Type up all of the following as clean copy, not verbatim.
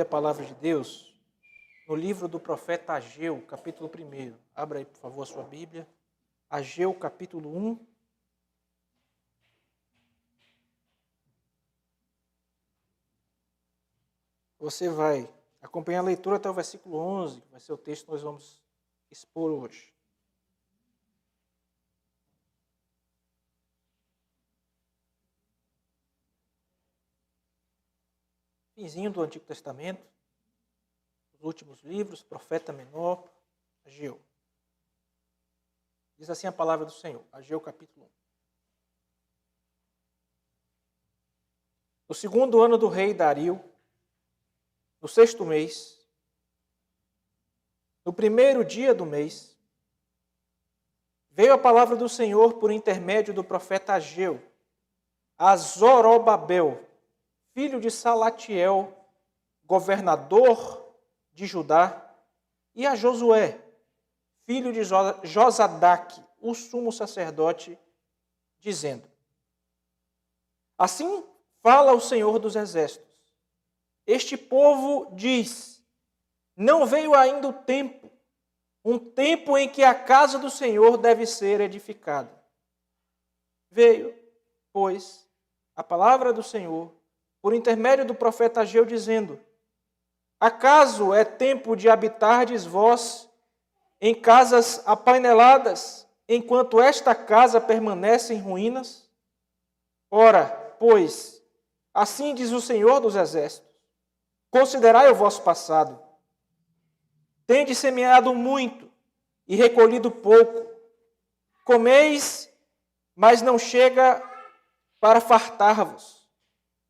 A palavra de Deus no livro do profeta Ageu, capítulo 1. Abra aí, por favor, a sua Bíblia. Ageu, capítulo 1. Você vai acompanhar a leitura até o versículo 11, que vai ser o texto que nós vamos expor hoje. Finzinho do Antigo Testamento, os últimos livros, profeta menor, Ageu. Diz assim a palavra do Senhor, Ageu capítulo 1. No segundo ano do rei Dario, no 6º mês, no primeiro dia do mês, veio a palavra do Senhor por intermédio do profeta Ageu, a Zorobabel, filho de Salatiel, governador de Judá, e a Josué, filho de Josadaque, o sumo sacerdote, dizendo: Assim fala o Senhor dos Exércitos. Este povo diz: não veio ainda o tempo, um tempo em que a casa do Senhor deve ser edificada. Veio, pois, a palavra do Senhor, por intermédio do profeta Ageu, dizendo: acaso é tempo de habitardes vós em casas apaineladas, enquanto esta casa permanece em ruínas? Ora, pois, assim diz o Senhor dos Exércitos: considerai o vosso passado. Tendes semeado muito e recolhido pouco. Comeis, mas não chega para fartar-vos.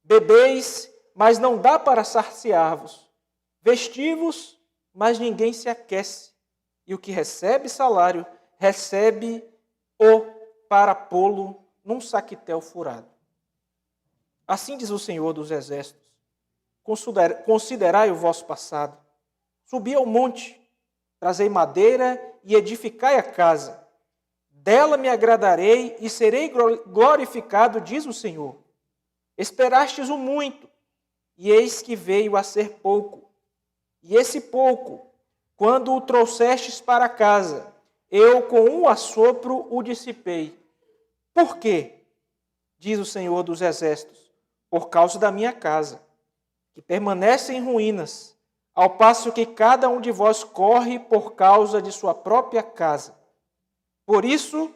Bebeis, mas não dá para saciar-vos. Vestivos, mas ninguém se aquece. E o que recebe salário, recebe-o para pô-lo num saquitel furado. Assim diz o Senhor dos Exércitos: considerai o vosso passado. Subi ao monte, trazei madeira e edificai a casa. Dela me agradarei e serei glorificado, diz o Senhor. Esperastes o muito, e eis que veio a ser pouco. E esse pouco, quando o trouxestes para casa, eu com um assopro o dissipei. Por quê? Diz o Senhor dos Exércitos: por causa da minha casa, que permanece em ruínas, ao passo que cada um de vós corre por causa de sua própria casa. Por isso,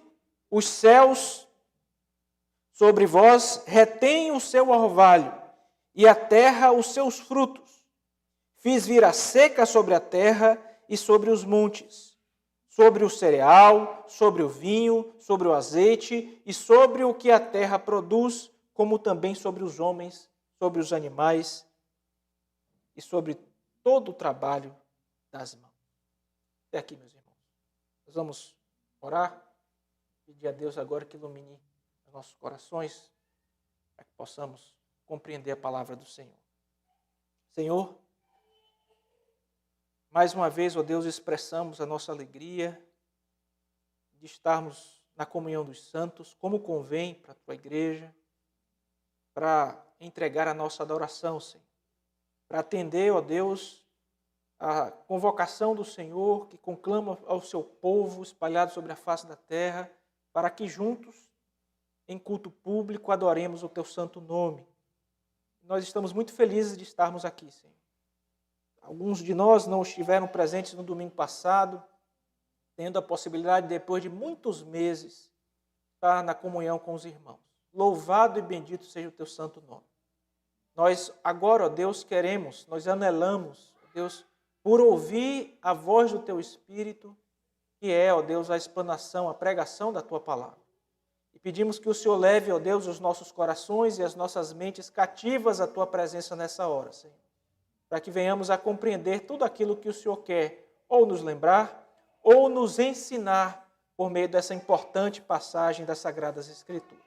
os céus sobre vós retêm o seu orvalho, e a terra os seus frutos. Fiz vir a seca sobre a terra e sobre os montes, sobre o cereal, sobre o vinho, sobre o azeite e sobre o que a terra produz, como também sobre os homens, sobre os animais e sobre todo o trabalho das mãos. Até aqui, meus irmãos. Nós vamos orar, pedir a Deus agora que ilumine os nossos corações, para que possamos compreender a palavra do Senhor. Senhor, mais uma vez, ó Deus, expressamos a nossa alegria de estarmos na comunhão dos santos, como convém para a Tua igreja, para entregar a nossa adoração, Senhor, para atender, ó Deus, a convocação do Senhor que conclama ao seu povo espalhado sobre a face da terra, para que juntos, em culto público, adoremos o Teu santo nome. Nós estamos muito felizes de estarmos aqui, Senhor. Alguns de nós não estiveram presentes no domingo passado, tendo a possibilidade, depois de muitos meses, estar na comunhão com os irmãos. Louvado e bendito seja o Teu santo nome. Nós agora, ó Deus, queremos, nós anelamos, ó Deus, por ouvir a voz do Teu Espírito, que é, ó Deus, a explanação, a pregação da Tua palavra. E pedimos que o Senhor leve, ó Deus, os nossos corações e as nossas mentes cativas à Tua presença nessa hora, Senhor, para que venhamos a compreender tudo aquilo que o Senhor quer ou nos lembrar ou nos ensinar por meio dessa importante passagem das Sagradas Escrituras.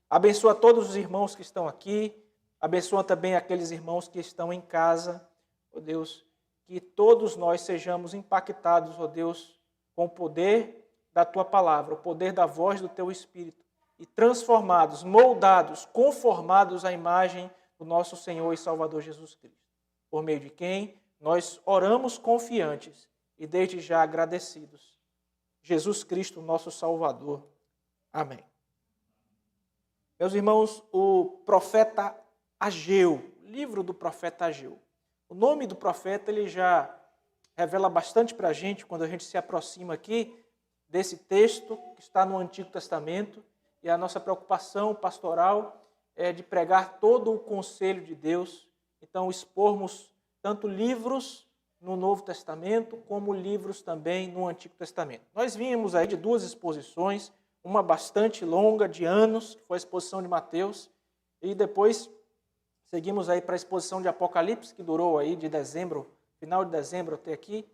Abençoa todos os irmãos que estão aqui, abençoa também aqueles irmãos que estão em casa, ó Deus, que todos nós sejamos impactados, ó Deus, com o poder da Tua palavra, o poder da voz do Teu Espírito, e transformados, moldados, conformados à imagem do nosso Senhor e Salvador Jesus Cristo. por meio de quem nós oramos confiantes e desde já agradecidos. Jesus Cristo, nosso Salvador. Amém. Meus irmãos, o profeta Ageu, livro do profeta Ageu. O nome do profeta ele já revela bastante para a gente quando a gente se aproxima aqui desse texto que está no Antigo Testamento, e a nossa preocupação pastoral é de pregar todo o conselho de Deus, então expormos tanto livros no Novo Testamento como livros também no Antigo Testamento. Nós vimos aí de duas exposições, uma bastante longa, de anos, que foi a exposição de Mateus, e depois seguimos aí para a exposição de Apocalipse, que durou aí de dezembro, final de dezembro até aqui,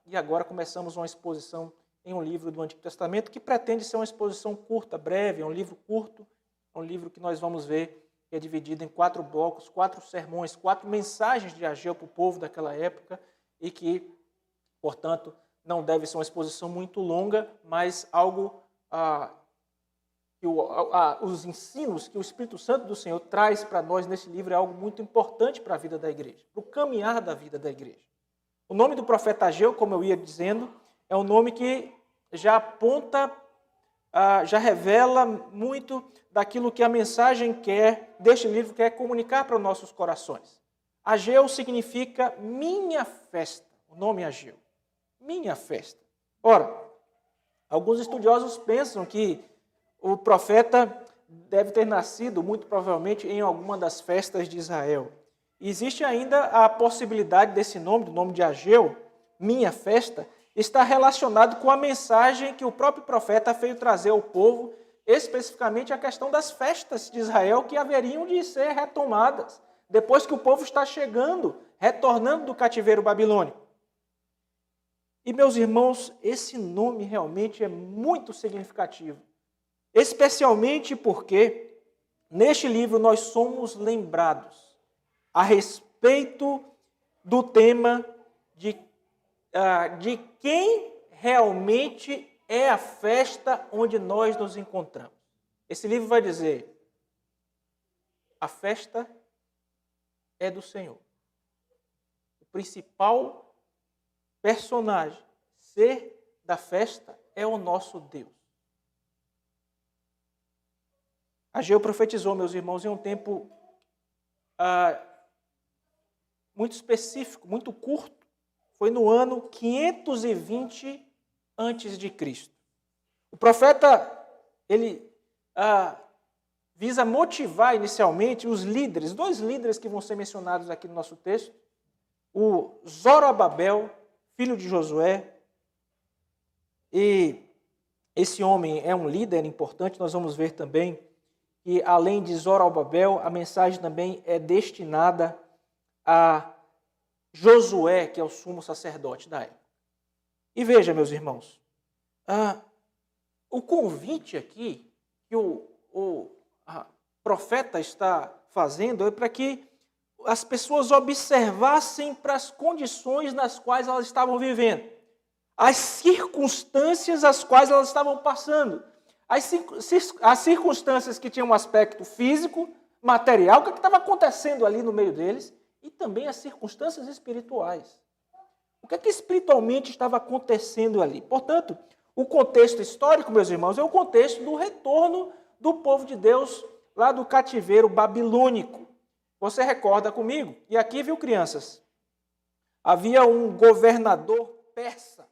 e agora começamos uma exposição em um livro do Antigo Testamento que pretende ser uma exposição curta, breve, é um livro curto, é um livro que nós vamos ver que é dividido em 4 blocos, 4 sermões, 4 mensagens de Ageu para o povo daquela época e que, portanto, não deve ser uma exposição muito longa, mas algo os ensinos que o Espírito Santo do Senhor traz para nós nesse livro é algo muito importante para a vida da igreja, para o caminhar da vida da igreja. O nome do profeta Ageu, como eu ia dizendo, é um nome que já aponta, já revela muito daquilo que a mensagem deste livro quer comunicar para os nossos corações. Ageu significa minha festa, o nome Ageu, minha festa. Ora, alguns estudiosos pensam que o profeta deve ter nascido, muito provavelmente, em alguma das festas de Israel. Existe ainda a possibilidade desse nome, do nome de Ageu, minha festa, está relacionado com a mensagem que o próprio profeta veio trazer ao povo, especificamente a questão das festas de Israel que haveriam de ser retomadas, depois que o povo está chegando, retornando do cativeiro babilônico. E, meus irmãos, esse nome realmente é muito significativo, especialmente porque neste livro nós somos lembrados a respeito do tema de quem realmente é a festa onde nós nos encontramos. Esse livro vai dizer, a festa é do Senhor. O principal personagem, ser da festa, é o nosso Deus. Ageu profetizou, meus irmãos, em um tempo muito específico, muito curto. Foi no ano 520 a.C. O profeta, ele visa motivar inicialmente os líderes, 2 líderes que vão ser mencionados aqui no nosso texto, o Zorobabel, filho de Josué, e esse homem é um líder importante, nós vamos ver também que além de Zorobabel, a mensagem também é destinada a Josué, que é o sumo sacerdote da época. E veja, meus irmãos, o convite aqui que o profeta está fazendo é para que as pessoas observassem para as condições nas quais elas estavam vivendo, as circunstâncias as quais elas estavam passando, as circunstâncias que tinham um aspecto físico, material, o que estava acontecendo ali no meio deles, e também as circunstâncias espirituais. O que é que espiritualmente estava acontecendo ali? Portanto, o contexto histórico, meus irmãos, é o contexto do retorno do povo de Deus lá do cativeiro babilônico. Você recorda comigo? E aqui, viu, crianças? Havia um governador persa.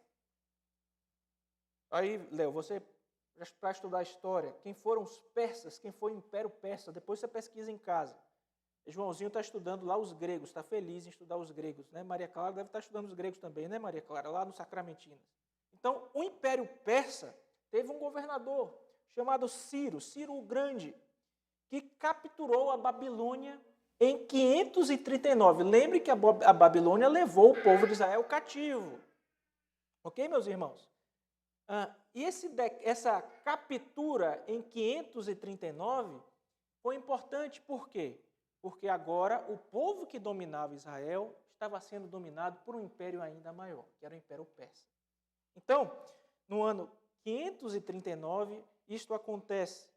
Aí, Léo, você, para estudar a história, quem foram os persas, quem foi o Império Persa, depois você pesquisa em casa. Joãozinho está estudando lá os gregos, está feliz em estudar os gregos, né? Maria Clara deve estar estudando os gregos também, né, Maria Clara? Lá no Sacramentinas. Então, o Império Persa teve um governador chamado Ciro o Grande, que capturou a Babilônia em 539. Lembre que a Babilônia levou o povo de Israel cativo. Ok, meus irmãos? E essa captura em 539 foi importante por quê? Porque agora o povo que dominava Israel estava sendo dominado por um império ainda maior, que era o Império Persa. Então, no ano 539, isto acontece.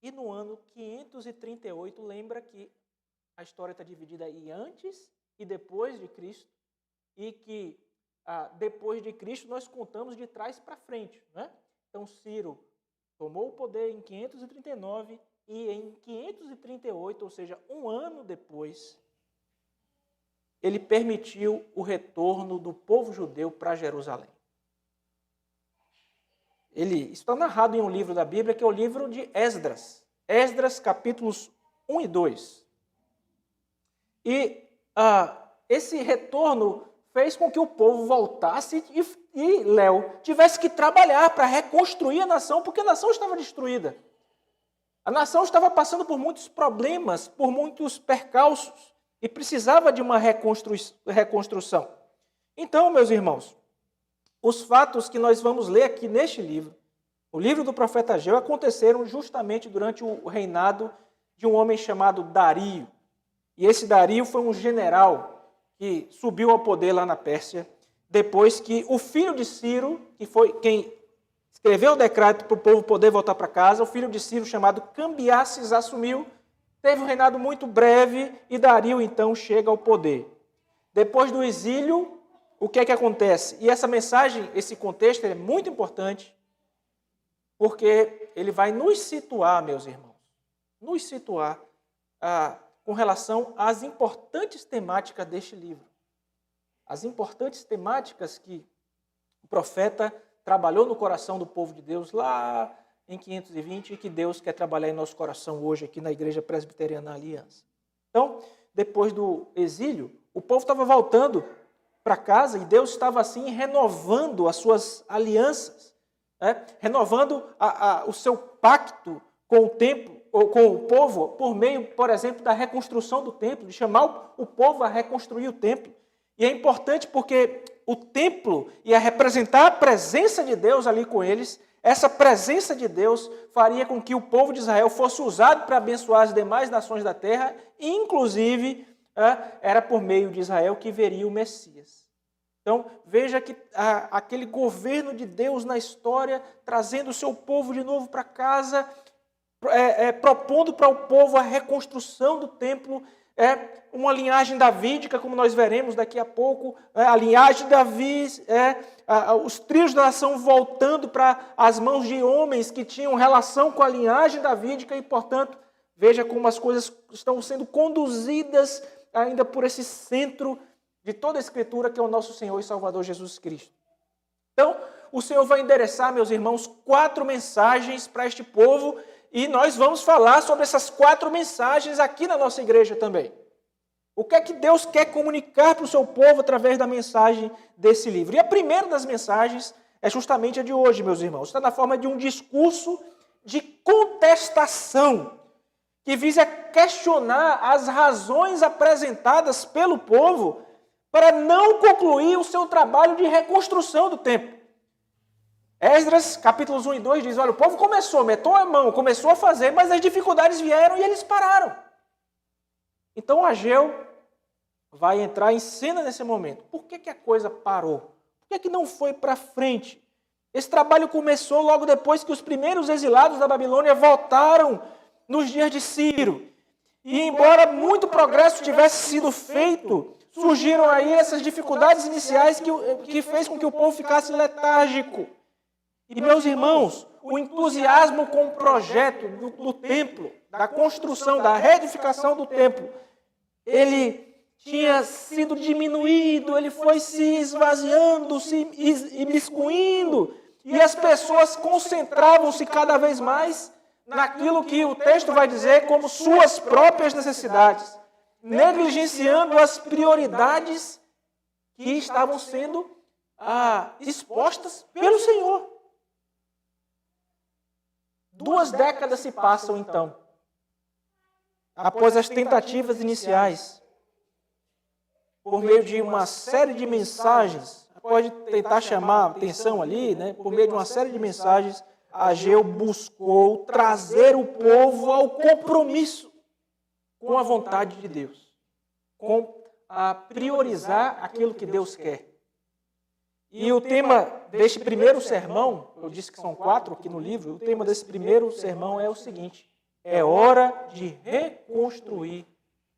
E no ano 538, lembra que a história está dividida aí antes e depois de Cristo, e que depois de Cristo nós contamos de trás para frente, né? Então Ciro tomou o poder em 539 e em 538, ou seja, um ano depois, ele permitiu o retorno do povo judeu para Jerusalém. Isso está narrado em um livro da Bíblia, que é o livro de Esdras. Esdras, capítulos 1 e 2. E esse retorno fez com que o povo voltasse e Léo tivesse que trabalhar para reconstruir a nação, porque a nação estava destruída. A nação estava passando por muitos problemas, por muitos percalços, e precisava de uma reconstrução. Então, meus irmãos, os fatos que nós vamos ler aqui neste livro, o livro do profeta Ageu, aconteceram justamente durante o reinado de um homem chamado Dario. E esse Dario foi um general que subiu ao poder lá na Pérsia, depois que o filho de Ciro, que foi quem escreveu o decreto para o povo poder voltar para casa, o filho de Ciro, chamado Cambiases, assumiu, teve um reinado muito breve, e Dario então chega ao poder. Depois do exílio, o que é que acontece? E essa mensagem, esse contexto é muito importante, porque ele vai nos situar, meus irmãos, nos situar com relação às importantes temáticas deste livro. As importantes temáticas que o profeta trabalhou no coração do povo de Deus lá em 520 e que Deus quer trabalhar em nosso coração hoje aqui na Igreja Presbiteriana Aliança. Então, depois do exílio, o povo estava voltando para casa e Deus estava assim renovando as suas alianças, renovando o seu pacto com o templo, ou com o povo, por meio, por exemplo, da reconstrução do templo, de chamar o povo a reconstruir o templo. E é importante porque o templo ia representar a presença de Deus ali com eles. Essa presença de Deus faria com que o povo de Israel fosse usado para abençoar as demais nações da terra, e inclusive era por meio de Israel que veria o Messias. Então, veja que aquele governo de Deus na história, trazendo o seu povo de novo para casa, propondo para o povo a reconstrução do templo, uma linhagem davídica, como nós veremos daqui a pouco, a linhagem de Davi, os trios da nação voltando para as mãos de homens que tinham relação com a linhagem davídica, e, portanto, veja como as coisas estão sendo conduzidas ainda por esse centro de toda a Escritura, que é o nosso Senhor e Salvador Jesus Cristo. Então, o Senhor vai endereçar, meus irmãos, 4 mensagens para este povo, e nós vamos falar sobre essas 4 mensagens aqui na nossa igreja também. O que é que Deus quer comunicar para o seu povo através da mensagem desse livro? E a primeira das mensagens é justamente a de hoje, meus irmãos. Está na forma de um discurso de contestação, que visa questionar as razões apresentadas pelo povo para não concluir o seu trabalho de reconstrução do templo. Esdras, capítulos 1 e 2, diz, olha, o povo meteu a mão, começou a fazer, mas as dificuldades vieram e eles pararam. Então Ageu vai entrar em cena nesse momento. Por que a coisa parou? Por que não foi para frente? Esse trabalho começou logo depois que os primeiros exilados da Babilônia voltaram nos dias de Ciro. E embora muito progresso tivesse sido feito, surgiram aí essas dificuldades iniciais que fez com que o povo ficasse letárgico. E, meus irmãos, o entusiasmo com o projeto do templo, da construção, da reedificação do templo, ele tinha sido diminuído, ele foi se esvaziando, se imiscuindo, e as pessoas concentravam-se cada vez mais naquilo que o texto vai dizer como suas próprias necessidades, negligenciando as prioridades que estavam sendo expostas pelo Senhor. 2 décadas se passam, então, após as tentativas iniciais, por meio de uma série de mensagens, pode tentar chamar a atenção ali, né? Por meio de uma série de mensagens, Ageu buscou trazer o povo ao compromisso com a vontade de Deus, com priorizar aquilo que Deus quer. E o tema deste primeiro sermão, eu disse que são 4 aqui no livro, o tema desse primeiro sermão é o seguinte: é hora de reconstruir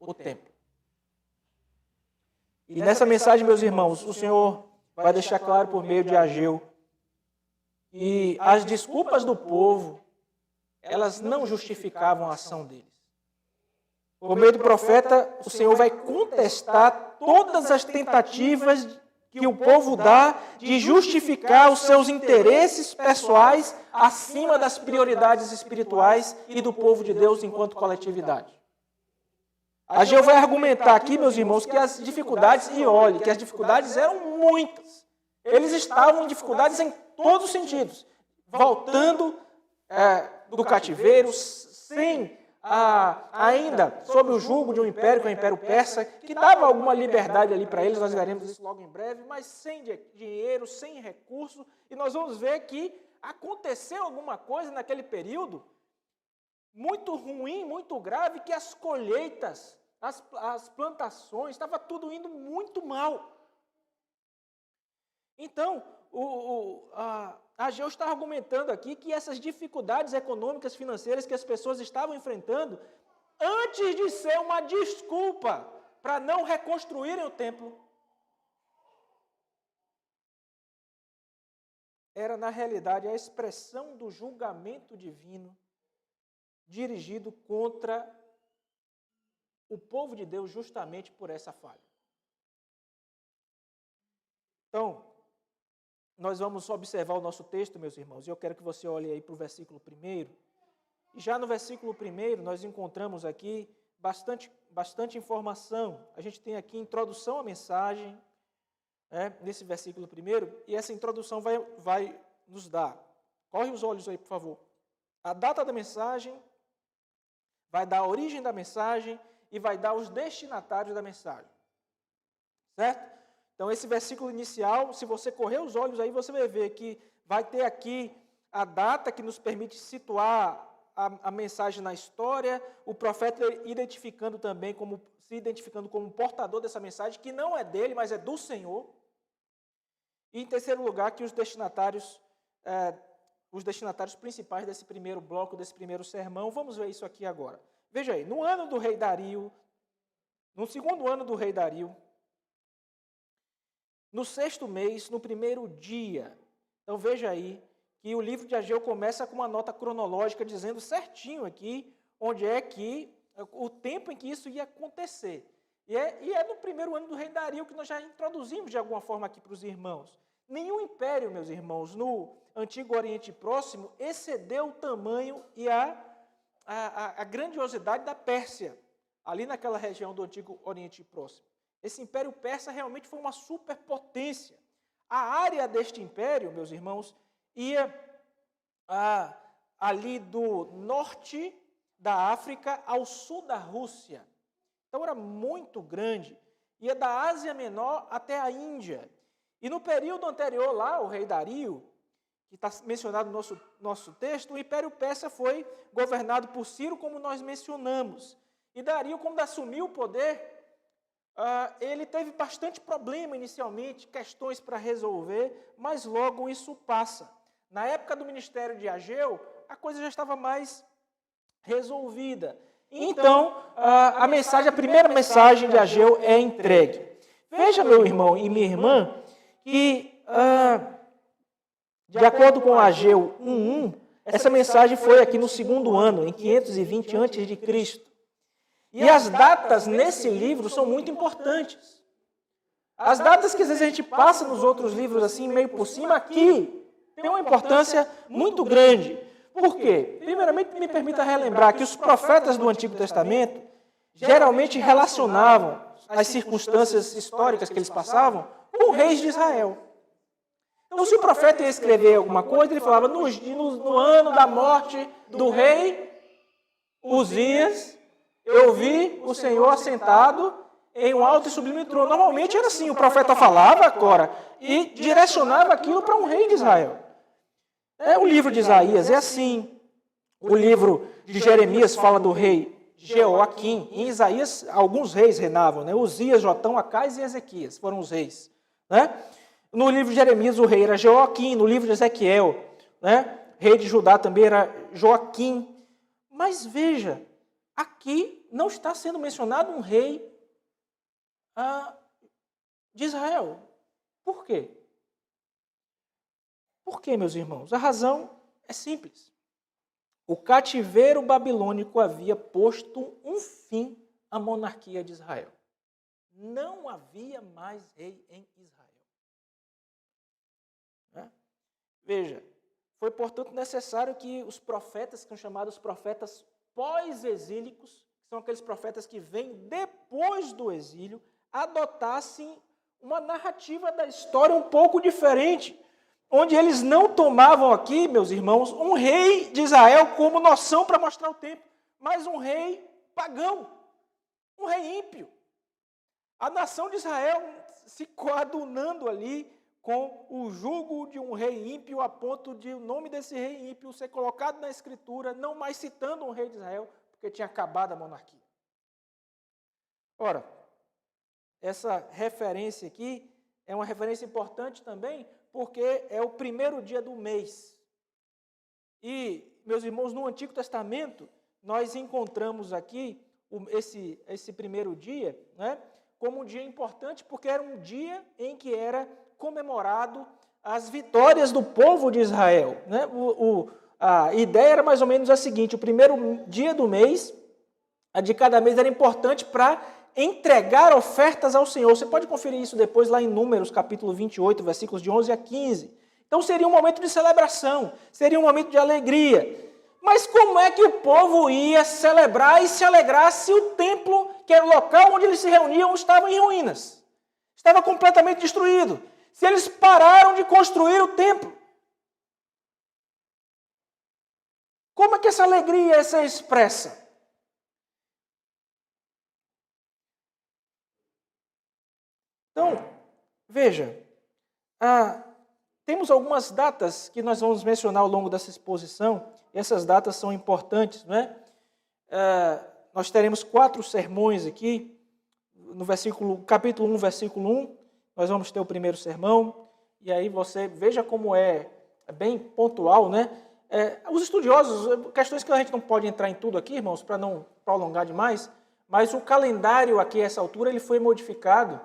o templo. E nessa mensagem, meus irmãos, o Senhor vai deixar claro por meio de Ageu que as desculpas do povo, elas não justificavam a ação deles. Por meio do profeta, o Senhor vai contestar todas as tentativas que o povo dá de justificar os seus interesses pessoais acima das prioridades espirituais e do povo de Deus enquanto coletividade. Ageu vai argumentar aqui, meus irmãos, que as dificuldades, e olhe, que as dificuldades eram muitas. Eles estavam em dificuldades em todos os sentidos. Voltando do cativeiro, sem ainda sob o jugo de um império, que é o Império Persa, que dava alguma liberdade ali para eles, nós veremos isso logo em breve, mas sem dinheiro, sem recurso, e nós vamos ver que aconteceu alguma coisa naquele período muito ruim, muito grave, que as colheitas, as plantações, estava tudo indo muito mal. Então, Ageu está argumentando aqui que essas dificuldades econômicas, financeiras que as pessoas estavam enfrentando, antes de ser uma desculpa para não reconstruírem o templo, era, na realidade, a expressão do julgamento divino dirigido contra o povo de Deus justamente por essa falha. Então, nós vamos observar o nosso texto, meus irmãos, e eu quero que você olhe aí para o versículo 1. E já no versículo 1, nós encontramos aqui bastante informação. A gente tem aqui introdução à mensagem, nesse versículo 1, e essa introdução vai nos dar. Corre os olhos aí, por favor. A data da mensagem, vai dar a origem da mensagem e vai dar os destinatários da mensagem. Certo? Então, esse versículo inicial, se você correr os olhos aí, você vai ver que vai ter aqui a data que nos permite situar a mensagem na história, o profeta se identificando como portador dessa mensagem, que não é dele, mas é do Senhor. E, em terceiro lugar, que os destinatários principais desse primeiro bloco, desse primeiro sermão, vamos ver isso aqui agora. Veja aí, no segundo ano do rei Dario, no 6º mês, no primeiro dia. Então veja aí que o livro de Ageu começa com uma nota cronológica dizendo certinho aqui onde é que o tempo em que isso ia acontecer. E é no primeiro ano do rei Dario que nós já introduzimos de alguma forma aqui para os irmãos. Nenhum império, meus irmãos, no Antigo Oriente Próximo excedeu o tamanho e a grandiosidade da Pérsia, ali naquela região do Antigo Oriente Próximo. Esse Império Persa realmente foi uma superpotência. A área deste império, meus irmãos, ia ali do norte da África ao sul da Rússia. Então era muito grande. Ia da Ásia Menor até a Índia. E no período anterior lá, o rei Dario, que está mencionado no nosso texto, o Império Persa foi governado por Ciro, como nós mencionamos. E Dario, quando assumiu o poder, ele teve bastante problema inicialmente, questões para resolver, mas logo isso passa. Na época do ministério de Ageu, a coisa já estava mais resolvida. Então, a primeira mensagem de Ageu é entregue. Veja, meu irmão e minha irmã, que, de acordo com Ageu 1:1, essa mensagem foi aqui no 2º ano, em 520 a.C. E as datas nesse livro são muito importantes. As datas que às vezes a gente passa nos outros livros assim, meio por cima, aqui tem uma importância muito grande. Por quê? Primeiramente, me permita relembrar que os profetas do Antigo Testamento geralmente relacionavam as circunstâncias históricas que eles passavam com reis de Israel. Então, se o profeta ia escrever alguma coisa, ele falava no ano da morte do rei Uzias, eu vi o Senhor assentado em um alto e sublime trono. Normalmente era assim, o profeta falava agora e direcionava aquilo para um rei de Israel. O livro de Isaías é assim. O livro de Jeremias fala do rei Jeoaquim. Em Isaías, alguns reis reinavam, Uzias, Jotão, Acais e Ezequias foram os reis. No livro de Jeremias, o rei era Jeoaquim. No livro de Ezequiel, rei de Judá também era Joaquim. Mas veja, aqui não está sendo mencionado um rei de Israel. Por quê? Por quê, meus irmãos? A razão é simples. O cativeiro babilônico havia posto um fim à monarquia de Israel. Não havia mais rei em Israel. Veja, foi, portanto, necessário que os profetas, que são chamados profetas pós-exílicos, que são aqueles profetas que vêm depois do exílio, adotassem uma narrativa da história um pouco diferente, onde eles não tomavam aqui, meus irmãos, um rei de Israel como noção para mostrar o tempo, mas um rei pagão, um rei ímpio. A nação de Israel se coadunando ali com o jugo de um rei ímpio, a ponto de o nome desse rei ímpio ser colocado na Escritura, não mais citando um rei de Israel, porque tinha acabado a monarquia. Ora, essa referência aqui é uma referência importante também, porque é o primeiro dia do mês. E, meus irmãos, no Antigo Testamento, nós encontramos aqui esse primeiro dia, né, como um dia importante, porque era um dia em que era comemorado as vitórias do povo de Israel. Né? A ideia era mais ou menos a seguinte: o primeiro dia do mês, a de cada mês, era importante para entregar ofertas ao Senhor. Você pode conferir isso depois lá em Números, capítulo 28, versículos de 11 a 15. Então seria um momento de celebração, seria um momento de alegria. Mas como é que o povo ia celebrar e se alegrar se o templo, que era o local onde eles se reuniam, estava em ruínas? Estava completamente destruído. Se eles pararam de construir o templo, como é que essa alegria ia ser expressa? Então, veja, temos algumas datas que nós vamos mencionar ao longo dessa exposição, e essas datas são importantes, não é? Nós teremos 4 sermões aqui, no capítulo 1, versículo 1, nós vamos ter o primeiro sermão, e aí você veja como é bem pontual, né? Os estudiosos, questões que a gente não pode entrar em tudo aqui, irmãos, para não prolongar demais, mas o calendário aqui, a essa altura, ele foi modificado.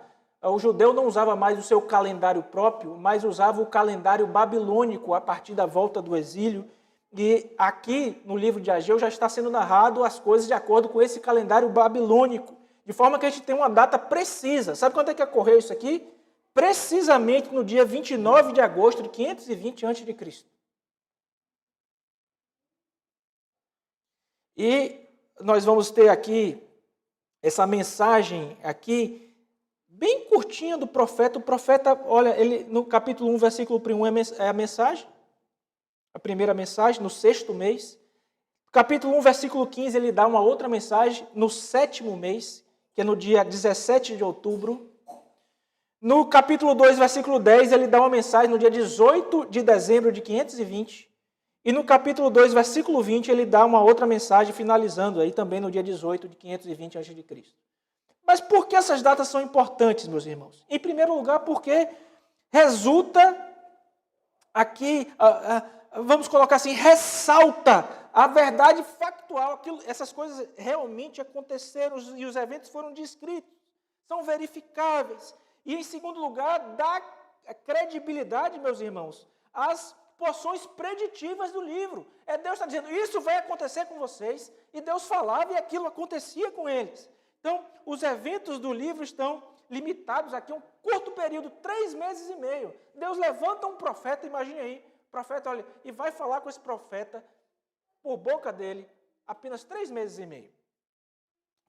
O judeu não usava mais o seu calendário próprio, mas usava o calendário babilônico a partir da volta do exílio. E aqui, no livro de Ageu, já está sendo narrado as coisas de acordo com esse calendário babilônico, de forma que a gente tem uma data precisa. Sabe quando é que ocorreu isso aqui? Precisamente no dia 29 de agosto de 520 a.C. E nós vamos ter aqui essa mensagem aqui, bem curtinha do profeta. O profeta, olha, ele no capítulo 1, versículo 1 é a mensagem, a primeira mensagem, no 6º mês. No capítulo 1, versículo 15, ele dá uma outra mensagem no 7º mês, que é no dia 17 de outubro. No capítulo 2, versículo 10, ele dá uma mensagem no dia 18 de dezembro de 520. E no capítulo 2, versículo 20, ele dá uma outra mensagem, finalizando aí também no dia 18 de 520 a.C. Mas por que essas datas são importantes, meus irmãos? Em primeiro lugar, porque resulta aqui, vamos colocar assim, ressalta a verdade factual, essas coisas realmente aconteceram e os eventos foram descritos, são verificáveis. E em segundo lugar, dá credibilidade, meus irmãos, às porções preditivas do livro. Deus está dizendo, isso vai acontecer com vocês, e Deus falava e aquilo acontecia com eles. Então, os eventos do livro estão limitados aqui a um curto período, 3 meses e meio. Deus levanta um profeta, imagine aí, o profeta, olha, e vai falar com esse profeta, por boca dele, apenas 3 meses e meio.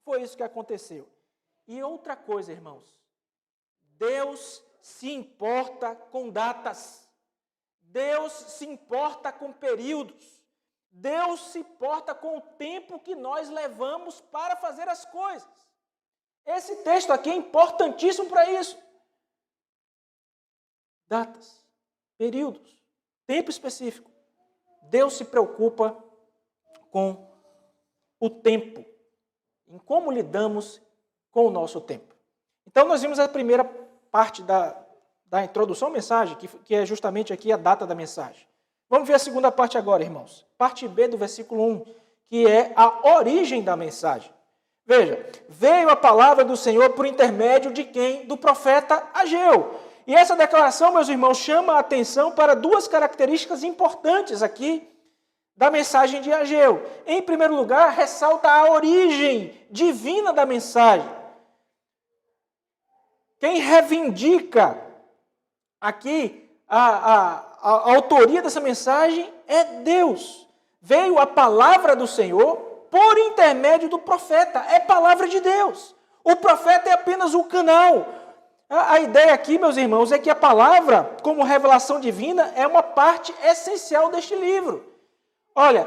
Foi isso que aconteceu. E outra coisa, irmãos, Deus se importa com datas. Deus se importa com períodos. Deus se importa com o tempo que nós levamos para fazer as coisas. Esse texto aqui é importantíssimo para isso. Datas, períodos, tempo específico. Deus se preocupa com o tempo, em como lidamos com o nosso tempo. Então, nós vimos a primeira parte da introdução à mensagem, que é justamente aqui a data da mensagem. Vamos ver a segunda parte agora, irmãos. Parte B do versículo 1, que é a origem da mensagem. Veja, veio a palavra do Senhor por intermédio de quem? Do profeta Ageu. E essa declaração, meus irmãos, chama a atenção para duas características importantes aqui da mensagem de Ageu. Em primeiro lugar, ressalta a origem divina da mensagem. Quem reivindica aqui a autoria dessa mensagem é Deus. Veio a palavra do Senhor por intermédio do profeta. É palavra de Deus. O profeta é apenas o canal. A ideia aqui, meus irmãos, é que a palavra, como revelação divina, é uma parte essencial deste livro. Olha,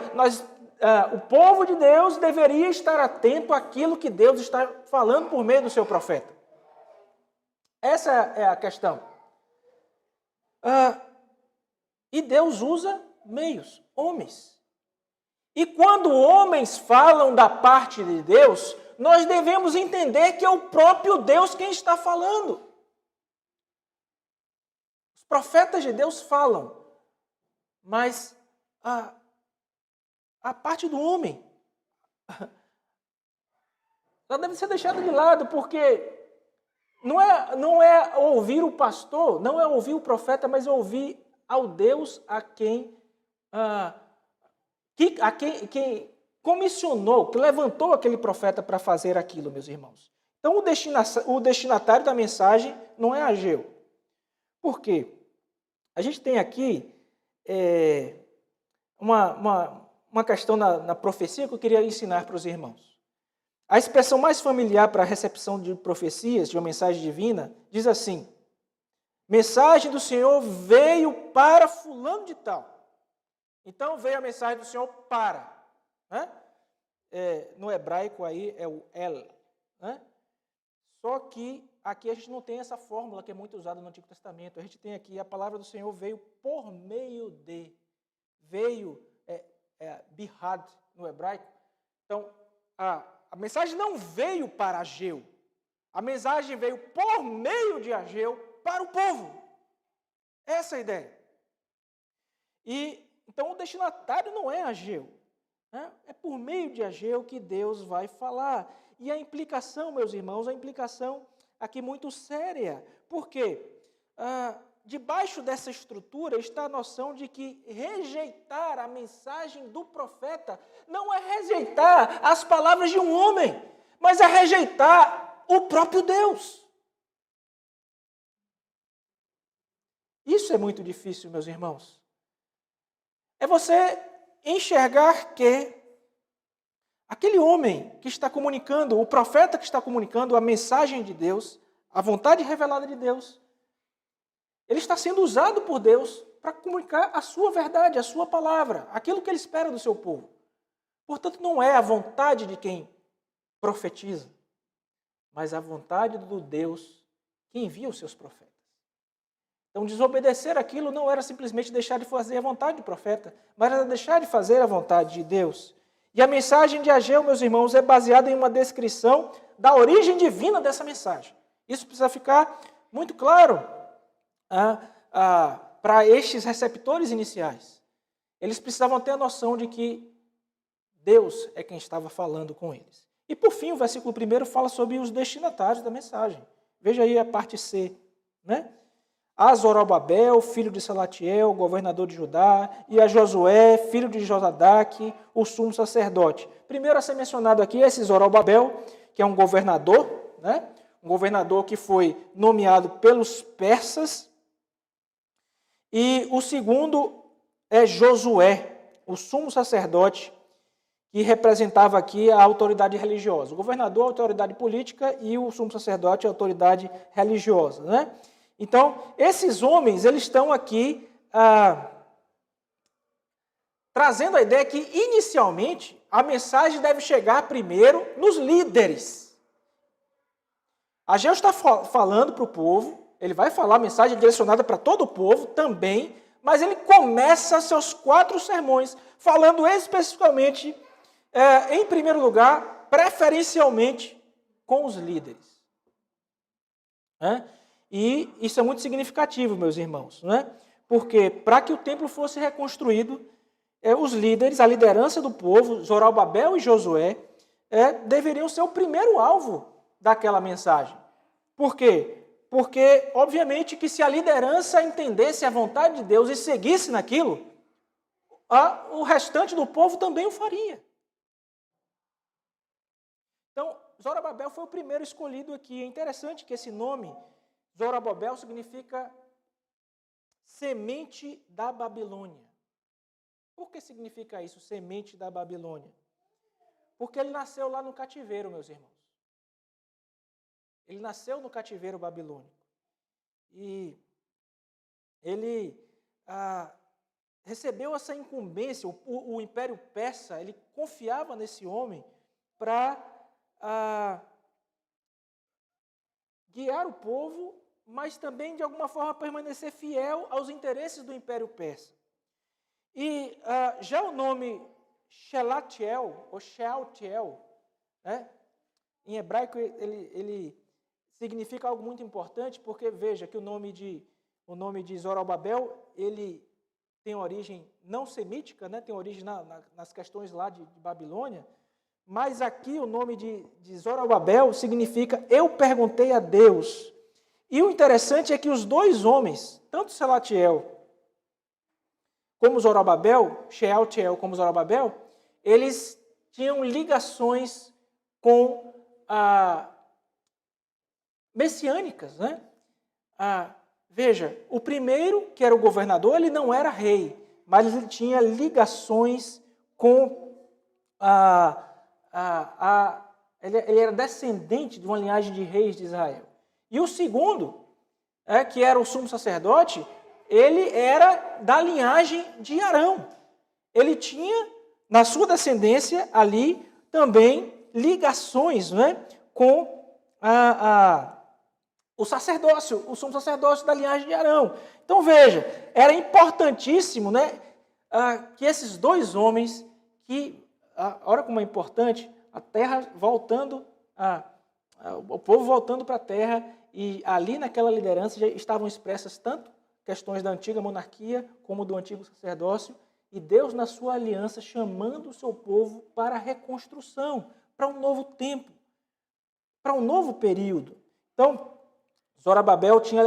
o povo de Deus deveria estar atento àquilo que Deus está falando por meio do seu profeta. Essa é a questão. E Deus usa meios, homens. E quando homens falam da parte de Deus, nós devemos entender que é o próprio Deus quem está falando. Os profetas de Deus falam, mas a parte do homem, ela deve ser deixada de lado, porque não é ouvir o pastor, não é ouvir o profeta, mas é ouvir ao Deus a quem comissionou, que levantou aquele profeta para fazer aquilo, meus irmãos. Então, o destinatário da mensagem não é Ageu. Por quê? A gente tem aqui uma questão na profecia que eu queria ensinar para os irmãos. A expressão mais familiar para a recepção de profecias, de uma mensagem divina, diz assim: mensagem do Senhor veio para fulano de tal. Então veio a mensagem do Senhor para. Né? No hebraico aí é o el. Né? Só que aqui a gente não tem essa fórmula que é muito usada no Antigo Testamento. A gente tem aqui a palavra do Senhor veio por meio de. Veio bihad no hebraico. Então, a mensagem não veio para Ageu. A mensagem veio por meio de Ageu para o povo. Essa é a ideia. Então, o destinatário não é Ageu. Né? É por meio de Ageu que Deus vai falar. E a implicação, meus irmãos, a implicação aqui muito séria. Por quê? Debaixo dessa estrutura está a noção de que rejeitar a mensagem do profeta não é rejeitar as palavras de um homem, mas é rejeitar o próprio Deus. Isso é muito difícil, meus irmãos. É você enxergar que aquele homem que está comunicando, o profeta que está comunicando a mensagem de Deus, a vontade revelada de Deus, ele está sendo usado por Deus para comunicar a sua verdade, a sua palavra, aquilo que ele espera do seu povo. Portanto, não é a vontade de quem profetiza, mas a vontade do Deus que envia os seus profetas. Então, desobedecer aquilo não era simplesmente deixar de fazer a vontade do profeta, mas era deixar de fazer a vontade de Deus. E a mensagem de Ageu, meus irmãos, é baseada em uma descrição da origem divina dessa mensagem. Isso precisa ficar muito claro para estes receptores iniciais. Eles precisavam ter a noção de que Deus é quem estava falando com eles. E por fim, o versículo 1 fala sobre os destinatários da mensagem. Veja aí a parte C. Né? A Zorobabel, filho de Salatiel, governador de Judá, e a Josué, filho de Josadaque, o sumo sacerdote. Primeiro a ser mencionado aqui é esse Zorobabel, que é um governador, né? Um governador que foi nomeado pelos persas. E o segundo é Josué, o sumo sacerdote, que representava aqui a autoridade religiosa. O governador, a autoridade política, e o sumo sacerdote, a autoridade religiosa. Né? Então, esses homens, eles estão aqui trazendo a ideia que, inicialmente, a mensagem deve chegar primeiro nos líderes. Ageu está falando para o povo, ele vai falar a mensagem direcionada para todo o povo também, mas ele começa seus 4 sermões falando especificamente, em primeiro lugar, preferencialmente com os líderes. E isso é muito significativo, meus irmãos, né? Porque para que o templo fosse reconstruído, os líderes, a liderança do povo, Zorobabel e Josué, deveriam ser o primeiro alvo daquela mensagem. Por quê? Porque, obviamente, que se a liderança entendesse a vontade de Deus e seguisse naquilo, o restante do povo também o faria. Então, Zorobabel foi o primeiro escolhido aqui. É interessante que esse nome, Zorobabel, significa semente da Babilônia. Por que significa isso, semente da Babilônia? Porque ele nasceu lá no cativeiro, meus irmãos. Ele nasceu no cativeiro babilônico. E ele recebeu essa incumbência, o Império Persa, ele confiava nesse homem para guiar o povo, mas também, de alguma forma, permanecer fiel aos interesses do Império Persa. E já o nome Shelatiel, ou Shealtiel, em hebraico ele significa algo muito importante, porque veja que o nome de Zorobabel, ele tem origem não semítica, tem origem nas questões lá de Babilônia, mas aqui o nome de Zorobabel significa eu perguntei a Deus. E o interessante é que os dois homens, tanto Selatiel como Zorobabel, Shealtiel como Zorobabel, eles tinham ligações com messiânicas, veja, o primeiro, que era o governador, ele não era rei, mas ele tinha ligações com ele era descendente de uma linhagem de reis de Israel. E o segundo, que era o sumo sacerdote, ele era da linhagem de Arão. Ele tinha, na sua descendência, ali também ligações com o sacerdócio, o sumo sacerdócio da linhagem de Arão. Então veja, era importantíssimo que esses dois homens, olha como é importante, a terra voltando, o povo voltando para a terra, e ali naquela liderança já estavam expressas tanto questões da antiga monarquia como do antigo sacerdócio, e Deus na sua aliança chamando o seu povo para a reconstrução, para um novo tempo, para um novo período. Então, Zorobabel tinha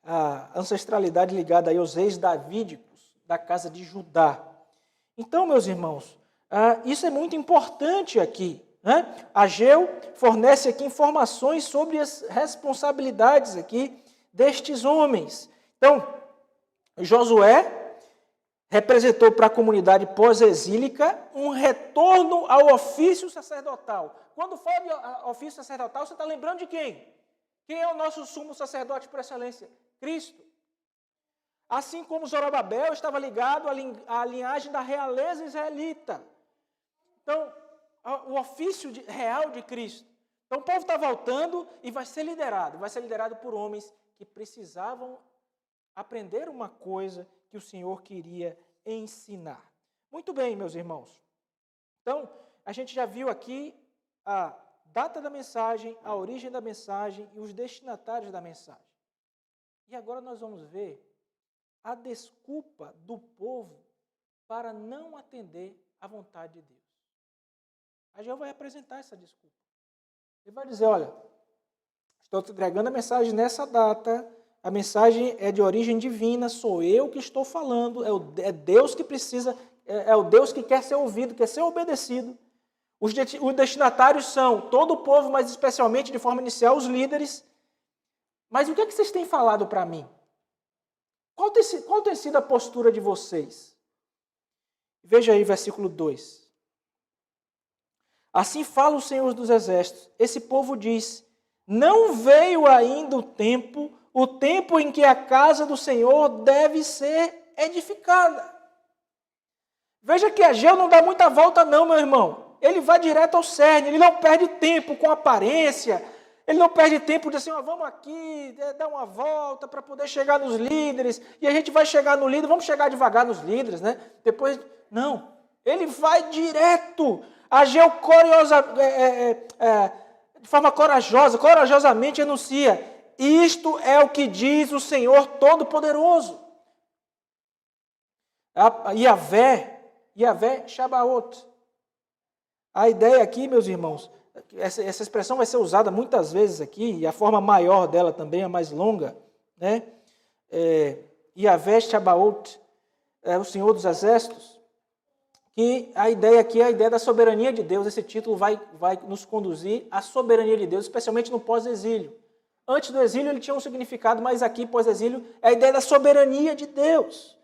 a ancestralidade ligada aí aos reis davídicos da casa de Judá. Então, meus irmãos, isso é muito importante aqui. Ageu fornece aqui informações sobre as responsabilidades aqui destes homens. Então, Josué representou para a comunidade pós-exílica um retorno ao ofício sacerdotal. Quando fala de ofício sacerdotal, você está lembrando de quem? Quem é o nosso sumo sacerdote por excelência? Cristo. Assim como Zorobabel estava ligado à linhagem da realeza israelita. Então, o ofício real de Cristo. Então, o povo está voltando e vai ser liderado por homens que precisavam aprender uma coisa que o Senhor queria ensinar. Muito bem, meus irmãos. Então, a gente já viu aqui a data da mensagem, a origem da mensagem e os destinatários da mensagem. E agora nós vamos ver a desculpa do povo para não atender à vontade de Deus. Ageu vai apresentar essa desculpa. Ele vai dizer, olha, estou entregando a mensagem nessa data, a mensagem é de origem divina, sou eu que estou falando, é Deus que precisa, é o Deus que quer ser ouvido, quer ser obedecido. Os destinatários são todo o povo, mas especialmente de forma inicial os líderes. Mas o que é que vocês têm falado para mim? Qual tem sido a postura de vocês? Veja aí versículo 2. Assim fala o Senhor dos Exércitos. Esse povo diz, não veio ainda o tempo em que a casa do Senhor deve ser edificada. Veja que Ageu não dá muita volta não, meu irmão. Ele vai direto ao cerne, ele não perde tempo com aparência, ele não perde tempo de assim, vamos aqui, dar uma volta para poder chegar nos líderes, e a gente vai chegar no líder, vamos chegar devagar nos líderes, Depois, não. Ele vai direto. Ageu de forma corajosamente anuncia, isto é o que diz o Senhor Todo-Poderoso. Yahvé Shabaoth. A ideia aqui, meus irmãos, essa expressão vai ser usada muitas vezes aqui, e a forma maior dela também, a mais longa, né? Yahvé Tsabaoth, o Senhor dos Exércitos, que a ideia aqui é a ideia da soberania de Deus. Esse título vai nos conduzir à soberania de Deus, especialmente no pós-exílio. Antes do exílio ele tinha um significado, mas aqui, pós-exílio, é a ideia da soberania de Deus.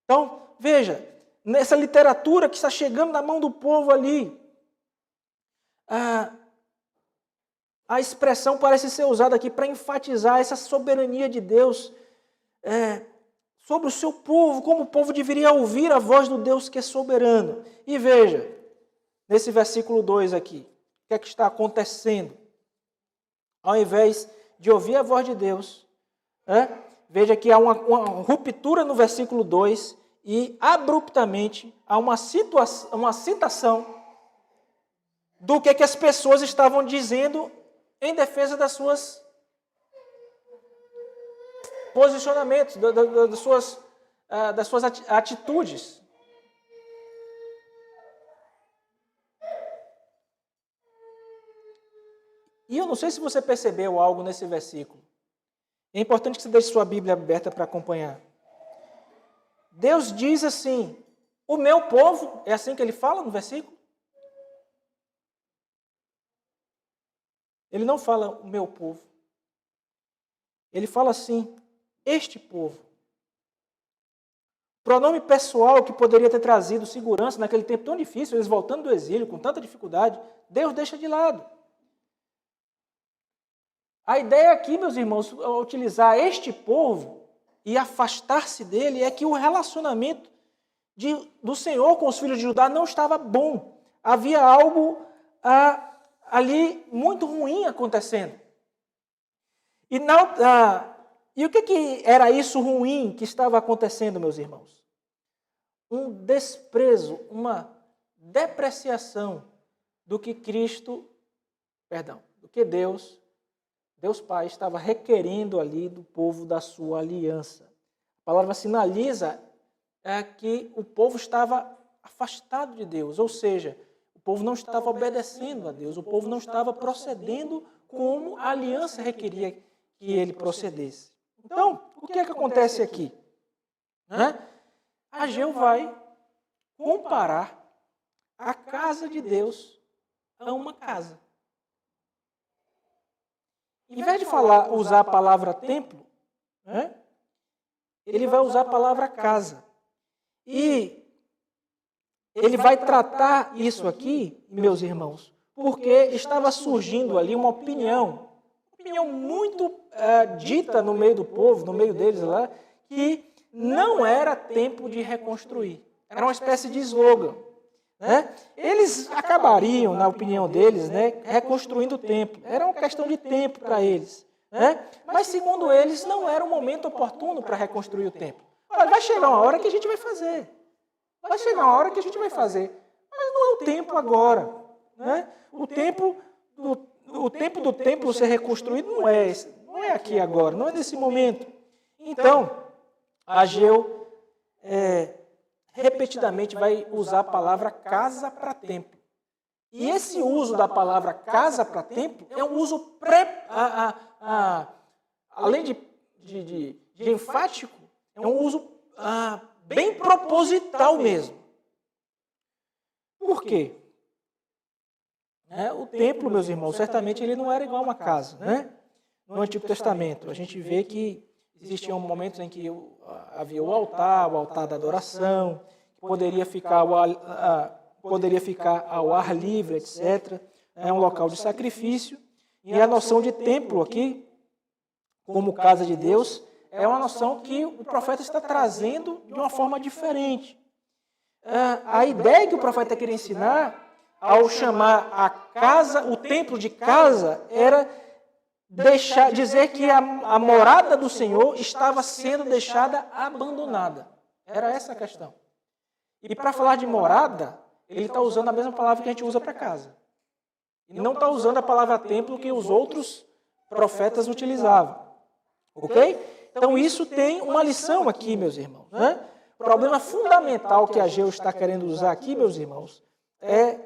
Então, veja, nessa literatura que está chegando na mão do povo ali, a expressão parece ser usada aqui para enfatizar essa soberania de Deus sobre o seu povo, como o povo deveria ouvir a voz do Deus que é soberano. E veja, nesse versículo 2 aqui, o que é que está acontecendo? Ao invés de ouvir a voz de Deus, veja que há uma ruptura no versículo 2 e, abruptamente, há uma citação do que as pessoas estavam dizendo em defesa das suas posicionamentos, das suas atitudes. E eu não sei se você percebeu algo nesse versículo. É importante que você deixe sua Bíblia aberta para acompanhar. Deus diz assim, o meu povo, é assim que ele fala no versículo? Ele não fala o meu povo. Ele fala assim, este povo. Pronome pessoal que poderia ter trazido segurança naquele tempo tão difícil, eles voltando do exílio com tanta dificuldade, Deus deixa de lado. A ideia aqui, meus irmãos, ao utilizar este povo e afastar-se dele, é que o relacionamento do Senhor com os filhos de Judá não estava bom. Havia algo ali muito ruim acontecendo. E o que era isso ruim que estava acontecendo, meus irmãos? Um desprezo, uma depreciação do que do que Deus Pai estava requerendo ali do povo da sua aliança. A palavra sinaliza que o povo estava afastado de Deus, ou seja, o povo não estava obedecendo a Deus, o povo não estava procedendo como a aliança requeria que ele procedesse. Então, o que é que acontece aqui? Ageu vai comparar a casa de Deus a uma casa. Em vez de usar a palavra templo, ele vai usar a palavra casa. E ele vai tratar isso aqui, meus irmãos, porque estava surgindo ali uma opinião muito dita no meio do povo, no meio deles lá, que não era tempo de reconstruir. Era uma espécie de slogan. Eles acabariam, na opinião deles, reconstruindo o templo. Era uma questão de tempo para eles. Mas, segundo eles, não era o momento oportuno para reconstruir o templo. Olha, vai chegar uma hora que a gente vai fazer. Vai chegar uma hora que a gente vai fazer. Mas não é o tempo agora. O tempo do templo ser reconstruído não é aqui agora, não é nesse momento. Então, Ageu repetidamente vai usar a palavra casa para templo. E esse uso da palavra casa para templo é um uso além de enfático, é um uso bem proposital mesmo. Por quê? O templo, meus irmãos, certamente ele não era igual a uma casa. No Antigo Testamento, a gente vê que existiam momentos em que havia o altar da adoração, que poderia ficar ao ar livre, etc. É um local de sacrifício. E a noção de templo aqui, como casa de Deus, é uma noção que o profeta está trazendo de uma forma diferente. A ideia que o profeta queria ensinar, ao chamar a casa, o templo de casa, era dizer que a morada do Senhor estava sendo deixada abandonada. Era essa a questão. E para falar de morada, ele está usando a mesma palavra que a gente usa para casa. E não está usando a palavra templo que os outros profetas utilizavam. Ok? Então isso tem uma lição aqui, meus irmãos. O problema fundamental que Ageu está querendo usar aqui, meus irmãos, é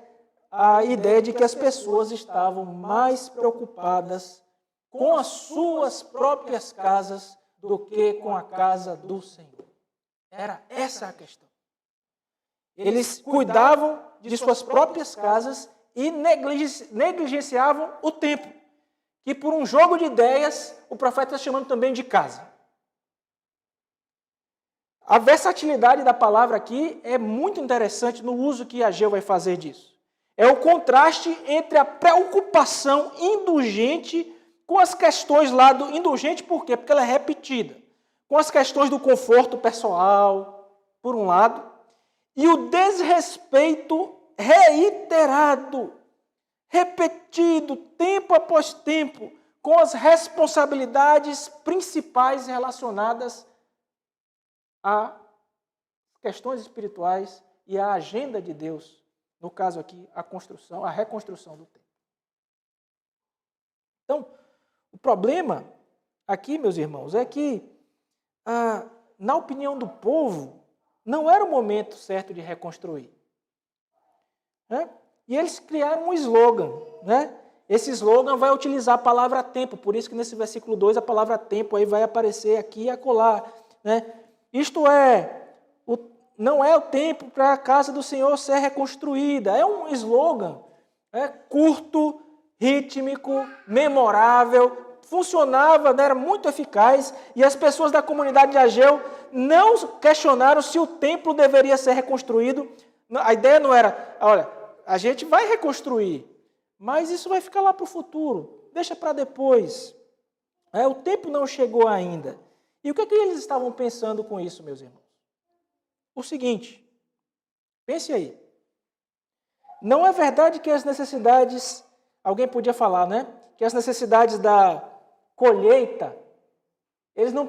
a ideia de que as pessoas estavam mais preocupadas com as suas próprias casas do que com a casa do Senhor. Era essa a questão. Eles cuidavam de suas próprias casas e negligenciavam o templo, que por um jogo de ideias o profeta está chamando também de casa. A versatilidade da palavra aqui é muito interessante no uso que Ageu vai fazer disso. É o contraste entre a preocupação indulgente com as questões lá do... Indulgente por quê? Porque ela é repetida. Com as questões do conforto pessoal, por um lado, e o desrespeito reiterado, repetido, tempo após tempo, com as responsabilidades principais relacionadas a questões espirituais e a agenda de Deus, no caso aqui, a reconstrução do templo. Então, o problema aqui, meus irmãos, é que, na opinião do povo, não era o momento certo de reconstruir. Né? E eles criaram um slogan, né? Esse slogan vai utilizar a palavra tempo, por isso que nesse versículo 2 a palavra tempo aí vai aparecer aqui e acolá, né? Isto é, não é o tempo para a casa do Senhor ser reconstruída. É um slogan curto, rítmico, memorável, funcionava, era muito eficaz, e as pessoas da comunidade de Ageu não questionaram se o templo deveria ser reconstruído. A ideia não era, olha, a gente vai reconstruir, mas isso vai ficar lá para o futuro, deixa para depois. O tempo não chegou ainda. E o que eles estavam pensando com isso, meus irmãos? O seguinte, pense aí. Não é verdade que as necessidades, alguém podia falar, né? Que as necessidades da colheita, eles não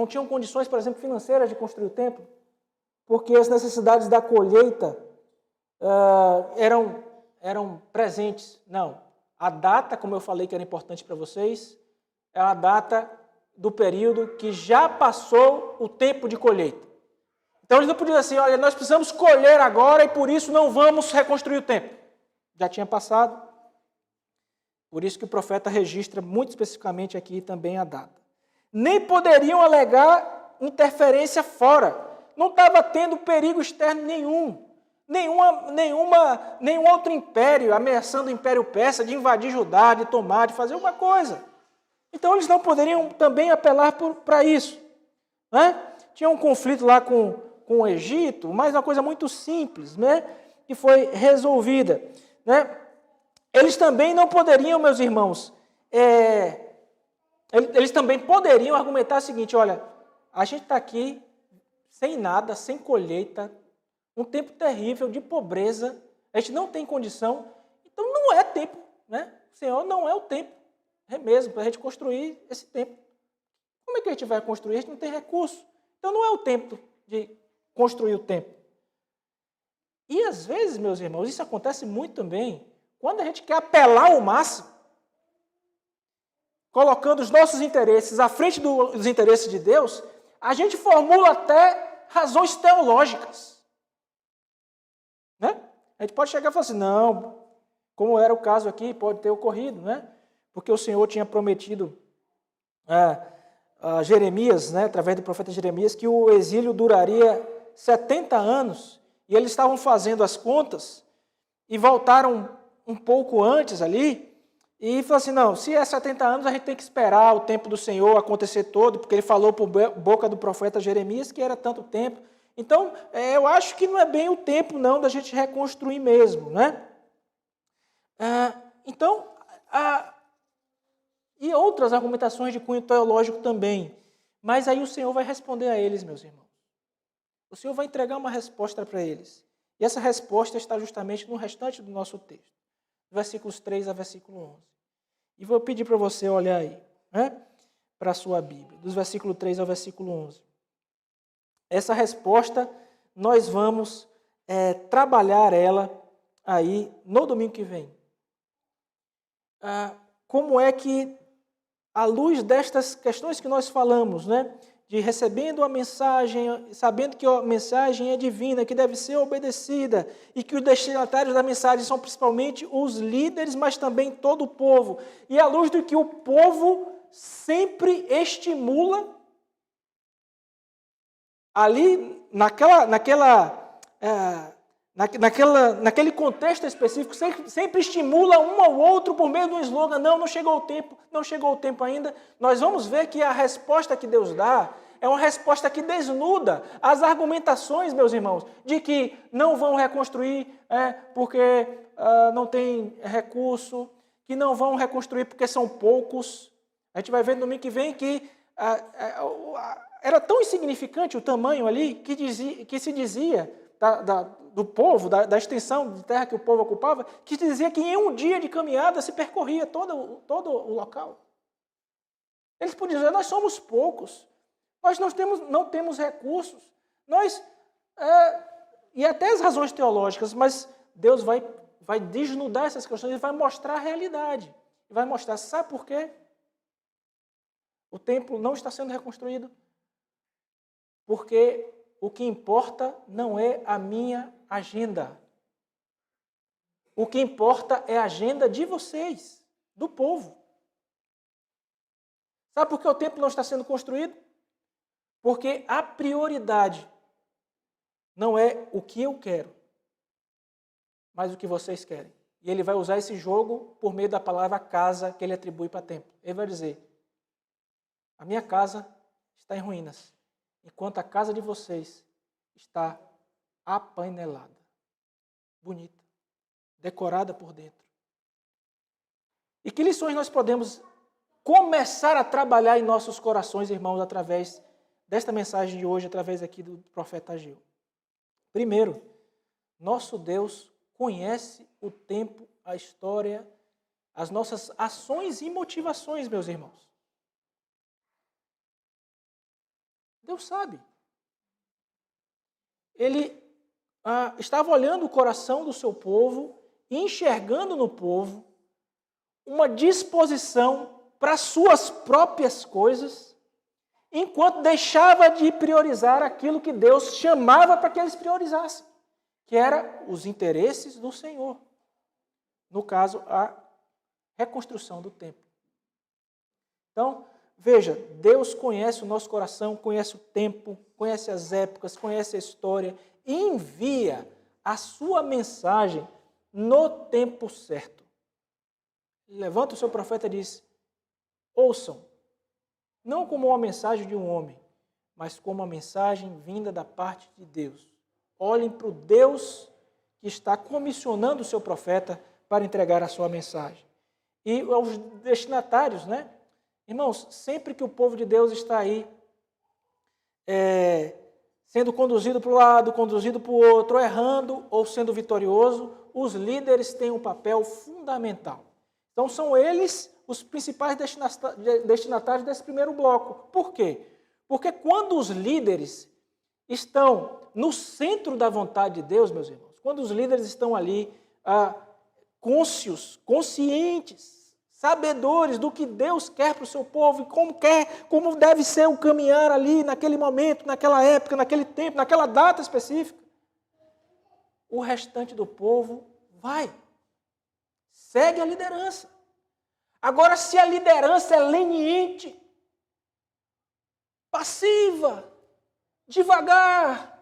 tinham condições, por exemplo, financeiras de construir o templo, porque as necessidades da colheita eram presentes. Não. A data, como eu falei que era importante para vocês, é a data do período que já passou o tempo de colheita. Então eles não podiam dizer assim, olha, nós precisamos colher agora e por isso não vamos reconstruir o templo. Já tinha passado. Por isso que o profeta registra muito especificamente aqui também a data. Nem poderiam alegar interferência fora. Não estava tendo perigo externo nenhum. Nenhum outro império ameaçando o Império Persa de invadir Judá, de tomar, de fazer alguma coisa. Então eles não poderiam também apelar para isso. Né? Tinha um conflito lá com o Egito, mas uma coisa muito simples, né? Que foi resolvida. Né? Eles também não poderiam, meus irmãos, eles também poderiam argumentar o seguinte, olha, a gente está aqui sem nada, sem colheita, um tempo terrível de pobreza, a gente não tem condição, então não é tempo, né? O Senhor não é o tempo, é mesmo, para a gente construir esse templo. Como é que a gente vai construir? A gente não tem recurso. Então não é o tempo de construir o templo. E às vezes, meus irmãos, isso acontece muito também, quando a gente quer apelar ao máximo, colocando os nossos interesses à frente dos interesses de Deus, a gente formula até razões teológicas. Né? A gente pode chegar e falar assim, não, como era o caso aqui, pode ter ocorrido, né? Porque o Senhor tinha prometido a Jeremias, né, através do profeta Jeremias, que o exílio duraria 70 anos, e eles estavam fazendo as contas, e voltaram um pouco antes ali, e falou assim, não, se é 70 anos, a gente tem que esperar o tempo do Senhor acontecer todo, porque ele falou por boca do profeta Jeremias que era tanto tempo. Então, eu acho que não é bem o tempo, não, da gente reconstruir mesmo, né? E outras argumentações de cunho teológico também. Mas aí o Senhor vai responder a eles, meus irmãos. O Senhor vai entregar uma resposta para eles. E essa resposta está justamente no restante do nosso texto. Versículos 3 a versículo 11. E vou pedir para você olhar aí, né, para a sua Bíblia, dos versículos 3 ao versículo 11. Essa resposta, nós vamos trabalhar ela aí no domingo que vem. Como é que, à luz destas questões que nós falamos, né, de recebendo a mensagem, sabendo que a mensagem é divina, que deve ser obedecida, e que os destinatários da mensagem são principalmente os líderes, mas também todo o povo. E à luz do que o povo sempre estimula, ali naquele contexto específico, sempre estimula um ao outro por meio de um slogan: não chegou o tempo ainda. Nós vamos ver que a resposta que Deus dá é uma resposta que desnuda as argumentações, meus irmãos, de que não vão reconstruir porque não tem recurso, que não vão reconstruir porque são poucos. A gente vai ver no domingo que vem que era tão insignificante o tamanho ali que se dizia do povo, da extensão de terra que o povo ocupava, que dizia que em um dia de caminhada se percorria todo o local. Eles podiam dizer: nós somos poucos, nós não temos recursos, e até as razões teológicas, mas Deus vai desnudar essas questões e vai mostrar a realidade. E vai mostrar, sabe por quê? O templo não está sendo reconstruído porque o que importa não é a minha agenda. O que importa é a agenda de vocês, do povo. Sabe por que o templo não está sendo construído? Porque a prioridade não é o que eu quero, mas o que vocês querem. E ele vai usar esse jogo por meio da palavra casa que ele atribui para templo. Ele vai dizer: a minha casa está em ruínas, enquanto a casa de vocês está apainelada, bonita, decorada por dentro. E que lições nós podemos começar a trabalhar em nossos corações, irmãos, através desta mensagem de hoje, através aqui do profeta Ageu? Primeiro, nosso Deus conhece o tempo, a história, as nossas ações e motivações, meus irmãos. Deus sabe. Ele estava olhando o coração do seu povo, enxergando no povo uma disposição para suas próprias coisas, enquanto deixava de priorizar aquilo que Deus chamava para que eles priorizassem, que era os interesses do Senhor. No caso, a reconstrução do templo. Então, veja, Deus conhece o nosso coração, conhece o tempo, conhece as épocas, conhece a história e envia a sua mensagem no tempo certo. Levanta o seu profeta e diz: ouçam, não como uma mensagem de um homem, mas como uma mensagem vinda da parte de Deus. Olhem para o Deus que está comissionando o seu profeta para entregar a sua mensagem. E aos destinatários, né? Irmãos, sempre que o povo de Deus está aí sendo conduzido para um lado, conduzido para o outro, errando ou sendo vitorioso, os líderes têm um papel fundamental. Então, são eles os principais destinatários desse primeiro bloco. Por quê? Porque quando os líderes estão no centro da vontade de Deus, meus irmãos, quando os líderes estão ali conscientes, sabedores do que Deus quer para o seu povo e como deve ser o caminhar ali naquele momento, naquela época, naquele tempo, naquela data específica, o restante do povo segue a liderança. Agora, se a liderança é leniente, passiva, devagar,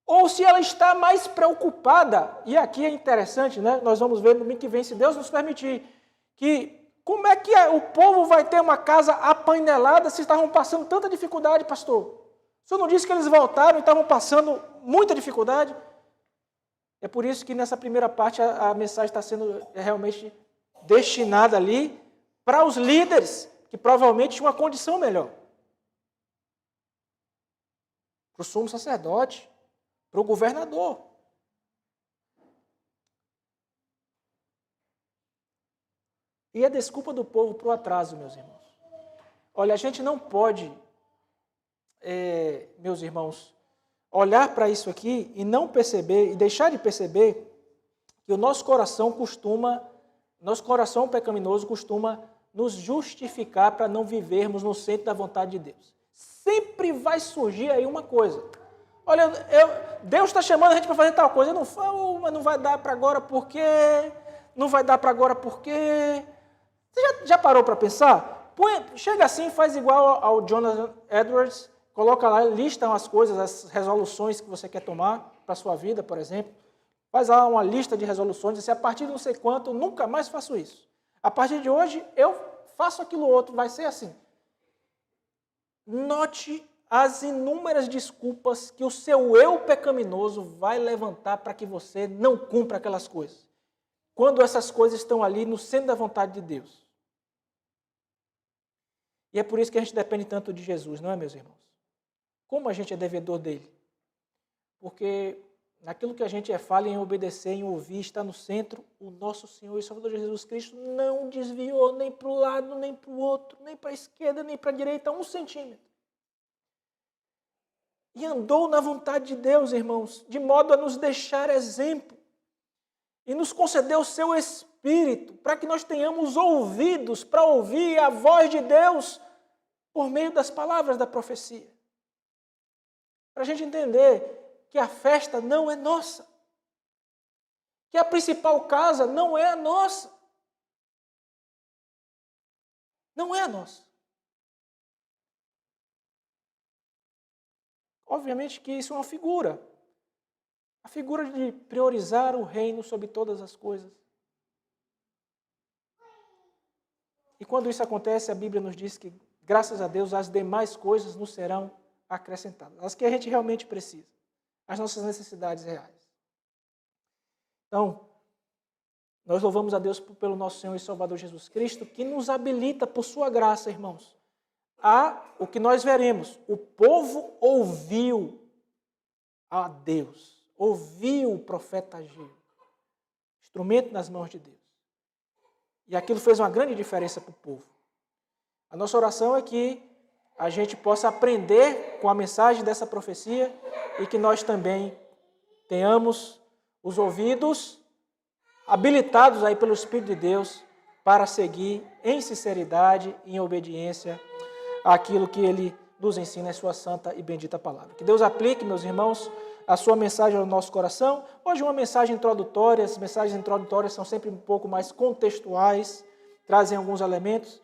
ou se ela está mais preocupada, e aqui é interessante, né? Nós vamos ver no domingo que vem, se Deus nos permitir, que como é que o povo vai ter uma casa apainelada se estavam passando tanta dificuldade, pastor? O senhor não disse que eles voltaram e estavam passando muita dificuldade? É por isso que nessa primeira parte a mensagem está sendo realmente destinada ali para os líderes, que provavelmente tinham uma condição melhor. Para o sumo sacerdote, para o governador. E a desculpa do povo para o atraso, meus irmãos. Olha, a gente não pode, meus irmãos, olhar para isso aqui e não perceber, e deixar de perceber que o nosso coração pecaminoso costuma nos justificar para não vivermos no centro da vontade de Deus. sempre vai surgir aí uma coisa. Olha, Deus está chamando a gente para fazer tal coisa. Eu não falo, mas não vai dar para agora porque... Não vai dar para agora porque... Você já parou para pensar? Chega assim, faz igual ao Jonathan Edwards, coloca lá, lista as coisas, as resoluções que você quer tomar para a sua vida, por exemplo. Faz lá uma lista de resoluções, e se a partir de não sei quanto, eu nunca mais faço isso. A partir de hoje, eu faço aquilo outro, vai ser assim. Note as inúmeras desculpas que o seu eu pecaminoso vai levantar para que você não cumpra aquelas coisas. Quando essas coisas estão ali no centro da vontade de Deus. E é por isso que a gente depende tanto de Jesus, não é, meus irmãos? Como a gente é devedor dele? Porque naquilo que a gente fala em obedecer, em ouvir, está no centro, o nosso Senhor e Salvador Jesus Cristo não desviou nem para o lado, nem para o outro, nem para a esquerda, nem para a direita, 1 centímetro. E andou na vontade de Deus, irmãos, de modo a nos deixar exemplo. E nos concedeu o seu Espírito, para que nós tenhamos ouvidos para ouvir a voz de Deus por meio das palavras da profecia. Para a gente entender que a festa não é nossa. Que a principal casa não é a nossa. Não é a nossa. Obviamente que isso é uma figura. A figura de priorizar o reino sobre todas as coisas. E quando isso acontece, a Bíblia nos diz que, graças a Deus, as demais coisas nos serão acrescentadas. As que a gente realmente precisa. As nossas necessidades reais. Então, nós louvamos a Deus pelo nosso Senhor e Salvador Jesus Cristo, que nos habilita por sua graça, irmãos, a o que nós veremos. O povo ouviu a Deus. Ouviu o profeta Ageu, instrumento nas mãos de Deus. E aquilo fez uma grande diferença para o povo. A nossa oração é que a gente possa aprender com a mensagem dessa profecia e que nós também tenhamos os ouvidos habilitados aí pelo Espírito de Deus para seguir em sinceridade e em obediência àquilo que Ele nos ensina em sua santa e bendita palavra. Que Deus aplique, meus irmãos, a sua mensagem ao nosso coração. Hoje uma mensagem introdutória, as mensagens introdutórias são sempre um pouco mais contextuais, trazem alguns elementos,